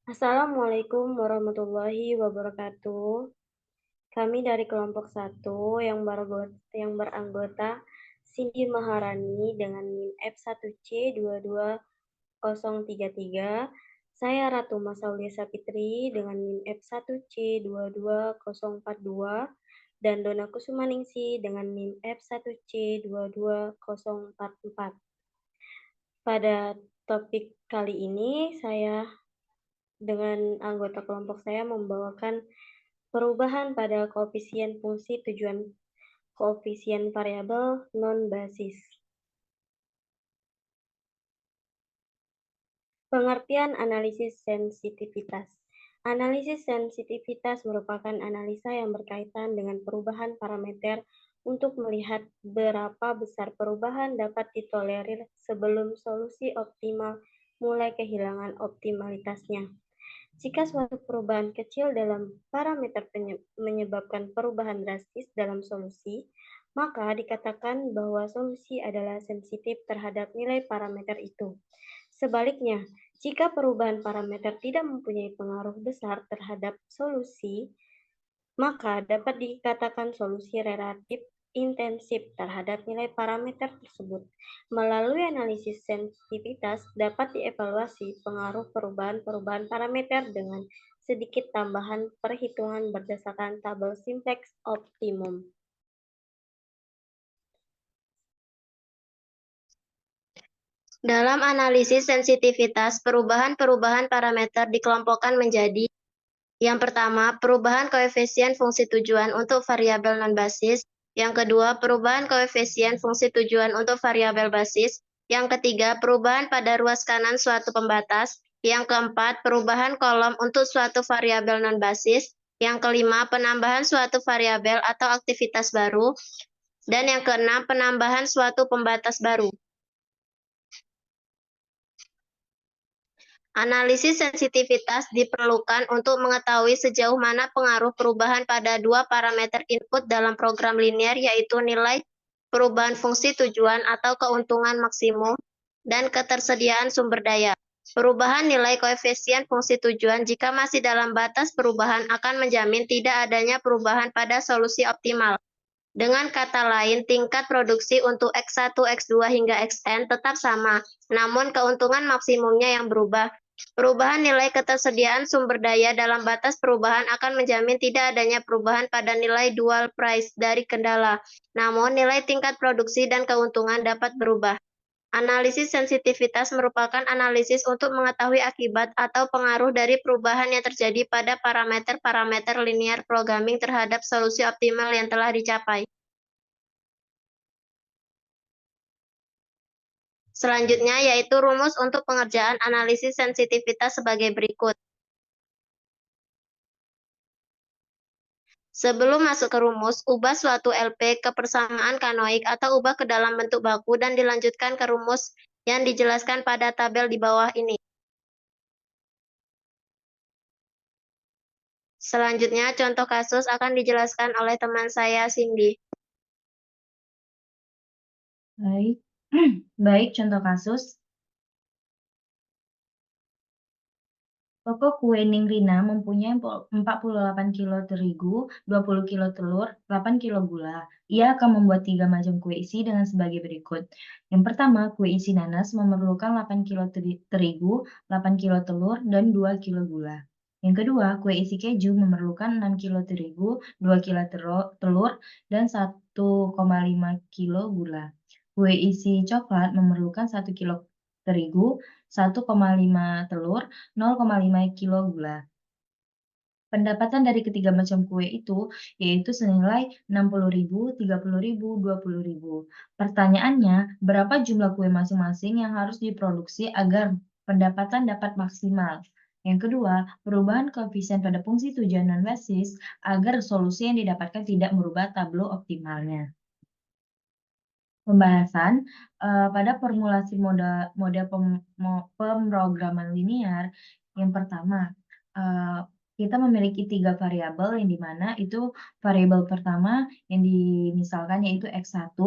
Assalamualaikum warahmatullahi wabarakatuh. Kami dari kelompok 1 yang beranggota Cindy Maharani dengan NIM F1C22033. Saya Ratu Masaulia Sapitri dengan NIM F1C22042 dan Dona Kusumaningsi dengan NIM F1C22044. Pada topik kali ini saya dengan anggota kelompok saya membawakan perubahan pada koefisien fungsi tujuan koefisien variabel non-basis. Pengertian analisis sensitivitas. Analisis sensitivitas merupakan analisa yang berkaitan dengan perubahan parameter untuk melihat berapa besar perubahan dapat ditolerir sebelum solusi optimal mulai kehilangan optimalitasnya. Jika suatu perubahan kecil dalam parameter menyebabkan perubahan drastis dalam solusi, maka dikatakan bahwa solusi adalah sensitif terhadap nilai parameter itu. Sebaliknya, jika perubahan parameter tidak mempunyai pengaruh besar terhadap solusi, maka dapat dikatakan solusi relatif intensif terhadap nilai parameter tersebut. Melalui analisis sensitivitas dapat dievaluasi pengaruh perubahan-perubahan parameter dengan sedikit tambahan perhitungan berdasarkan tabel simplex optimum. Dalam analisis sensitivitas, perubahan-perubahan parameter dikelompokkan menjadi: yang pertama, perubahan koefisien fungsi tujuan untuk variabel non-basis; yang kedua, perubahan koefisien fungsi tujuan untuk variabel basis; yang ketiga, perubahan pada ruas kanan suatu pembatas; yang keempat, perubahan kolom untuk suatu variabel non-basis; yang kelima, penambahan suatu variabel atau aktivitas baru; dan yang keenam, penambahan suatu pembatas baru. Analisis sensitivitas diperlukan untuk mengetahui sejauh mana pengaruh perubahan pada dua parameter input dalam program linear, yaitu nilai perubahan fungsi tujuan atau keuntungan maksimum dan ketersediaan sumber daya. Perubahan nilai koefisien fungsi tujuan jika masih dalam batas perubahan akan menjamin tidak adanya perubahan pada solusi optimal. Dengan kata lain, tingkat produksi untuk X1, X2 hingga Xn tetap sama, namun keuntungan maksimumnya yang berubah. Perubahan nilai ketersediaan sumber daya dalam batas perubahan akan menjamin tidak adanya perubahan pada nilai dual price dari kendala, namun nilai tingkat produksi dan keuntungan dapat berubah. Analisis sensitivitas merupakan analisis untuk mengetahui akibat atau pengaruh dari perubahan yang terjadi pada parameter-parameter linear programming terhadap solusi optimal yang telah dicapai. Selanjutnya yaitu rumus untuk pengerjaan analisis sensitivitas sebagai berikut. Sebelum masuk ke rumus, ubah suatu LP ke persamaan kanoik atau ubah ke dalam bentuk baku dan dilanjutkan ke rumus yang dijelaskan pada tabel di bawah ini. Selanjutnya, contoh kasus akan dijelaskan oleh teman saya, Cindy. Baik, baik, contoh kasus. Toko kue Ningrina mempunyai 48 kilo terigu, 20 kilo telur, 8 kilo gula. Ia akan membuat 3 macam kue isi dengan sebagai berikut. Yang pertama, kue isi nanas memerlukan 8 kilo terigu, 8 kilo telur, dan 2 kilo gula. Yang kedua, kue isi keju memerlukan 6 kilo terigu, 2 kilo telur, dan 1,5 kilo gula. Kue isi coklat memerlukan 1 kilo terigu, 1,5 telur, 0,5 kilo gula. Pendapatan dari ketiga macam kue itu yaitu senilai 60.000, 30.000, 20.000. Pertanyaannya, berapa jumlah kue masing-masing yang harus diproduksi agar pendapatan dapat maksimal? Yang kedua, perubahan koefisien pada fungsi tujuan non-basis agar solusi yang didapatkan tidak merubah tablo optimalnya. Pembahasan pada formulasi model pemrograman linear. Yang pertama, kita memiliki 3 variabel yang dimana itu variabel pertama yang dimisalkan yaitu X1,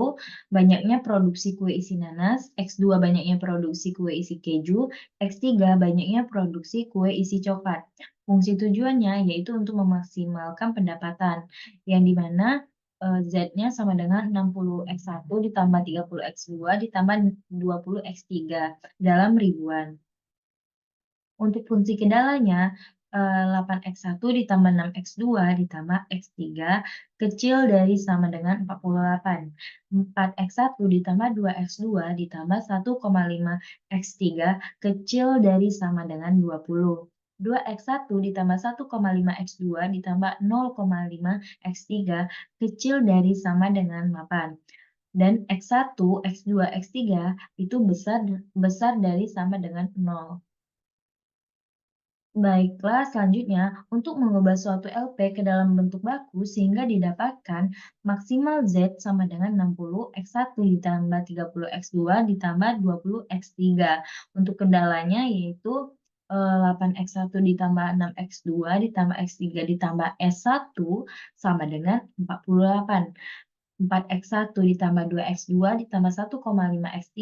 banyaknya produksi kue isi nanas, X2 banyaknya produksi kue isi keju, X3 banyaknya produksi kue isi coklat. Fungsi tujuannya yaitu untuk memaksimalkan pendapatan, yang dimana Z-nya sama dengan 60X1 ditambah 30X2 ditambah 20X3 dalam ribuan. Untuk fungsi kendalanya, 8X1 ditambah 6X2 ditambah X3 kecil dari sama dengan 48. 4X1 ditambah 2X2 ditambah 1,5X3 kecil dari sama dengan 20. 2X1 ditambah 1,5X2 ditambah 0,5X3 kecil dari sama dengan 8. Dan X1, X2, X3 itu besar dari sama dengan 0. Baiklah, selanjutnya untuk mengubah suatu LP ke dalam bentuk baku sehingga didapatkan maksimal Z sama dengan 60X1 ditambah 30X2 ditambah 20X3. Untuk kendalanya yaitu 8X1 ditambah 6X2 ditambah X3 ditambah S1 sama dengan 48. 4X1 ditambah 2X2 ditambah 1,5X3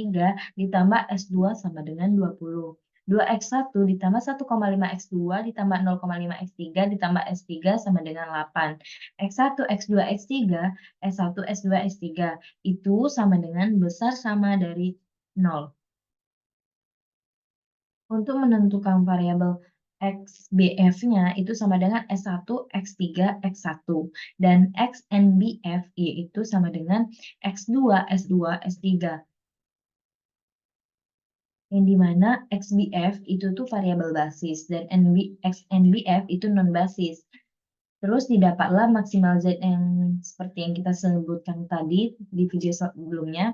ditambah S2 sama dengan 20. 2X1 ditambah 1,5X2 ditambah 0,5X3 ditambah S3 sama dengan 8. X1, X2, X3, S1, S2, S3 itu sama dengan besar sama dari 0. Untuk menentukan variabel XBF-nya itu sama dengan S1, X3, X1. Dan XNBF yaitu sama dengan X2, S2, S3. Yang dimana XBF itu tuh variabel basis dan XNBF itu non-basis. Terus didapatlah maksimal Z yang seperti yang kita sebutkan tadi di video sebelumnya.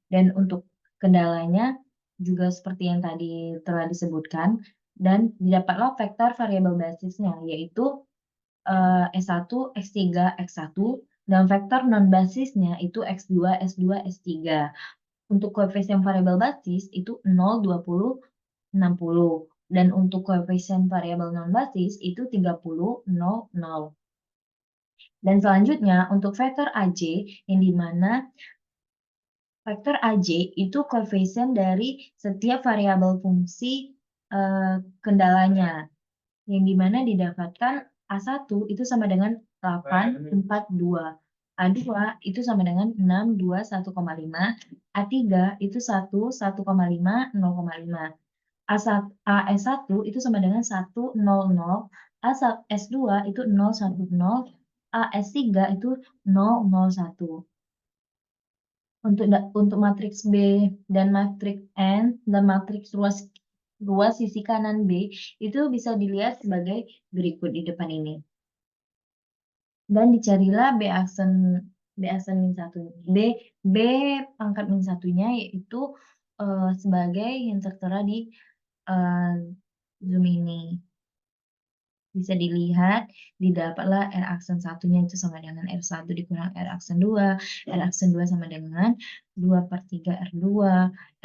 Dan untuk kendalanya juga seperti yang tadi telah disebutkan. Dan didapatlah vektor variabel basisnya yaitu S1, X3, X1. Dan vektor non-basisnya itu X2, S2, S3. Untuk koefisien variabel basis itu 0, 20, 60. Dan untuk koefisien variabel non-basis itu 30, 0, 0. Dan selanjutnya untuk vektor AJ yang dimana vektor AJ itu koefisien dari setiap variabel fungsi kendalanya. Yang dimana didapatkan A1 itu sama dengan 8, 4, 2. A2 itu sama dengan 6, 2, 1,5. A3 itu 1, 1,5, 0,5. AS1 itu sama dengan 1, 0, 0. S2 itu 0, 1, 0. AS3 itu 0, 0, 1. Untuk matriks B dan matriks N dan matriks ruas sisi kanan B itu bisa dilihat sebagai berikut di depan ini. Dan dicarilah B aksen min 1. B pangkat min 1-nya yaitu sebagai yang tertera di Zoom ini. Bisa dilihat, didapatlah R aksen 1-nya itu sama dengan R1 dikurang R aksen 2. R aksen 2 sama dengan 2/3 R2.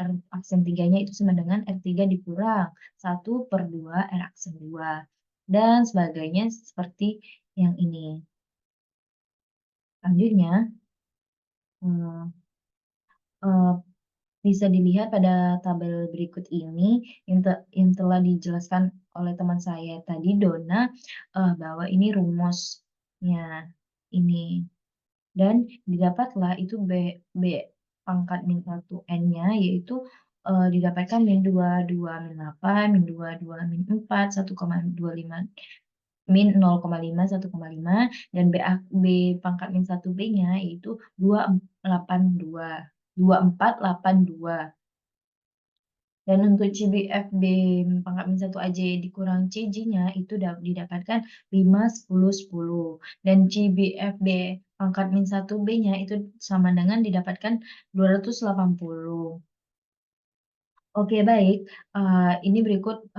R aksen 3-nya itu sama dengan R3 dikurang 1/2 R aksen 2. Dan sebagainya seperti yang ini. Selanjutnya, bisa dilihat pada tabel berikut ini yang telah dijelaskan oleh teman saya tadi, Dona, bahwa ini rumusnya ini. Dan didapatlah itu B pangkat min 1N-nya, yaitu didapatkan min 2, 2, min 8, min 2, 2, min 4, 1,25, min 0,5, 1,5, dan B pangkat min 1B-nya yaitu 282. 2482. Dan untuk CBFB pangkat min 1 AJ dikurang CJ-nya itu didapatkan 5, 10, 10. Dan CBFB pangkat min 1B-nya itu sama dengan didapatkan 280. Oke, baik. Ini berikut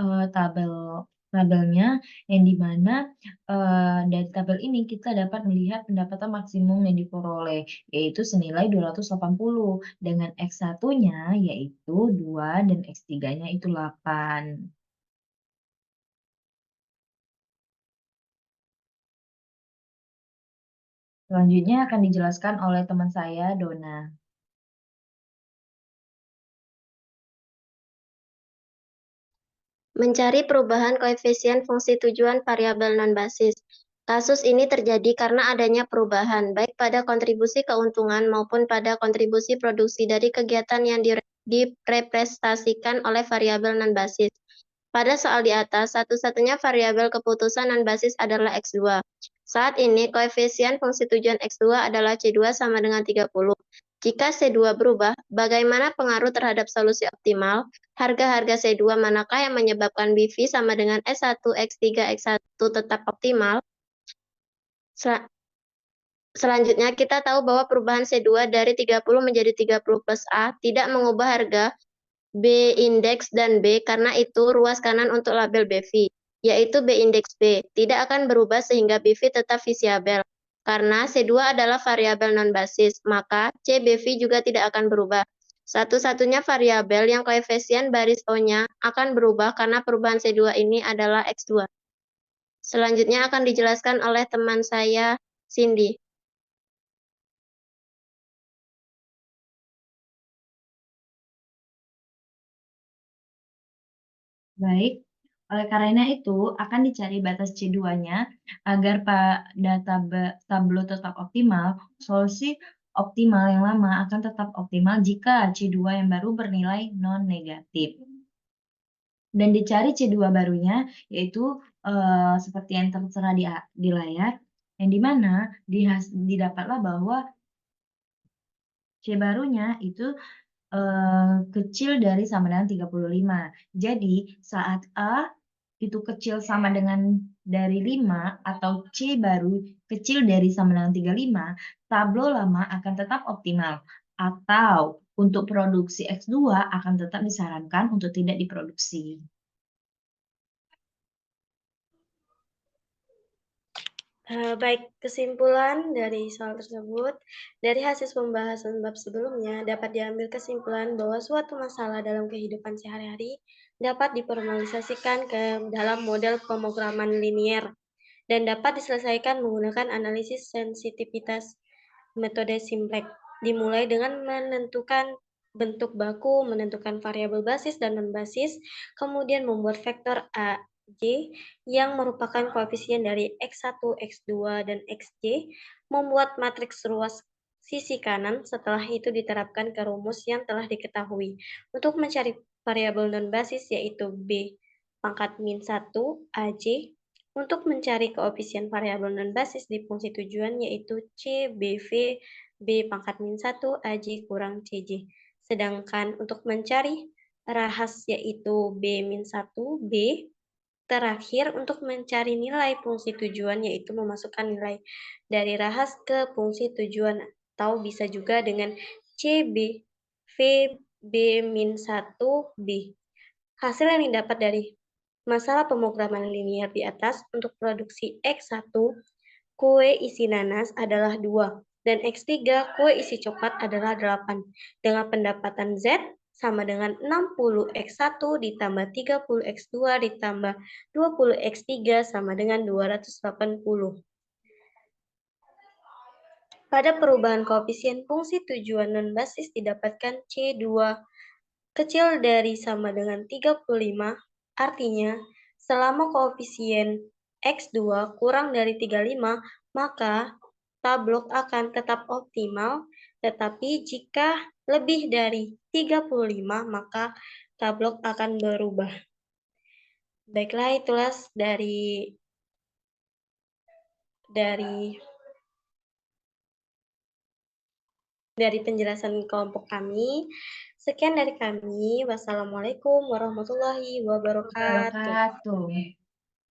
tabelnya yang dimana dari tabel ini kita dapat melihat pendapatan maksimum yang diperoleh yaitu senilai 280 dengan X1-nya yaitu 2 dan X3-nya itu 8. Selanjutnya akan dijelaskan oleh teman saya, Dona. Mencari perubahan koefisien fungsi tujuan variabel non-basis. Kasus ini terjadi karena adanya perubahan, baik pada kontribusi keuntungan maupun pada kontribusi produksi dari kegiatan yang direpresentasikan oleh variabel non-basis. Pada soal di atas, satu-satunya variabel keputusan non-basis adalah X2. Saat ini, koefisien fungsi tujuan X2 adalah C2 sama dengan 30. Jika C2 berubah, bagaimana pengaruh terhadap solusi optimal? Harga-harga C2 manakah yang menyebabkan BV sama dengan S1, X3, X1 tetap optimal? Selanjutnya, kita tahu bahwa perubahan C2 dari 30 menjadi 30 plus A tidak mengubah harga B indeks dan B karena itu ruas kanan untuk label BV, yaitu B indeks B, tidak akan berubah sehingga BV tetap visiabel. Karena C2 adalah variabel non-basis, maka CBV juga tidak akan berubah. Satu-satunya variabel yang koefisien baris O-nya akan berubah karena perubahan C2 ini adalah X2. Selanjutnya akan dijelaskan oleh teman saya, Cindy. Baik, oleh karena itu akan dicari batas C2-nya agar pada tabel tetap optimal, solusi optimal yang lama akan tetap optimal jika C2 yang baru bernilai non-negatif. Dan dicari C2 barunya, yaitu seperti yang tertera di layar, yang dimana didapatlah bahwa C barunya itu kecil dari sama dengan 35. Jadi, saat A itu kecil sama dengan dari 5 atau C baru kecil dari sama dengan 35, tablo lama akan tetap optimal. Atau untuk produksi X2 akan tetap disarankan untuk tidak diproduksi. Baik, kesimpulan dari soal tersebut, dari hasil pembahasan bab sebelumnya dapat diambil kesimpulan bahwa suatu masalah dalam kehidupan sehari-hari dapat diformalisasikan ke dalam model pemrograman linier dan dapat diselesaikan menggunakan analisis sensitivitas metode simplex, dimulai dengan menentukan bentuk baku, menentukan variabel basis dan non-basis, kemudian membuat vektor A, J yang merupakan koefisien dari X1, X2, dan Xj, membuat matriks ruas sisi kanan, setelah itu diterapkan ke rumus yang telah diketahui untuk mencari variabel non-basis yaitu B pangkat min 1 AJ, untuk mencari koefisien variabel non-basis di fungsi tujuan yaitu CBV B pangkat min 1 AJ kurang CJ. Sedangkan untuk mencari rahas yaitu B min 1 B, terakhir untuk mencari nilai fungsi tujuan yaitu memasukkan nilai dari rahas ke fungsi tujuan atau bisa juga dengan CB V B min 1 B. Hasil yang didapat dari masalah pemrograman linier di atas untuk produksi X1, kue isi nanas adalah 2, dan X3, kue isi coklat adalah 8, dengan pendapatan Z sama dengan 60 X1 ditambah 30 X2 ditambah 20 X3 sama dengan 280. Pada perubahan koefisien fungsi tujuan non-basis didapatkan C2 kecil dari sama dengan 35, artinya selama koefisien X2 kurang dari 35, maka tablok akan tetap optimal, tetapi jika lebih dari 35, maka tablok akan berubah. Baiklah, itulah dari penjelasan kelompok kami. Sekian dari kami. Wassalamualaikum warahmatullahi wabarakatuh.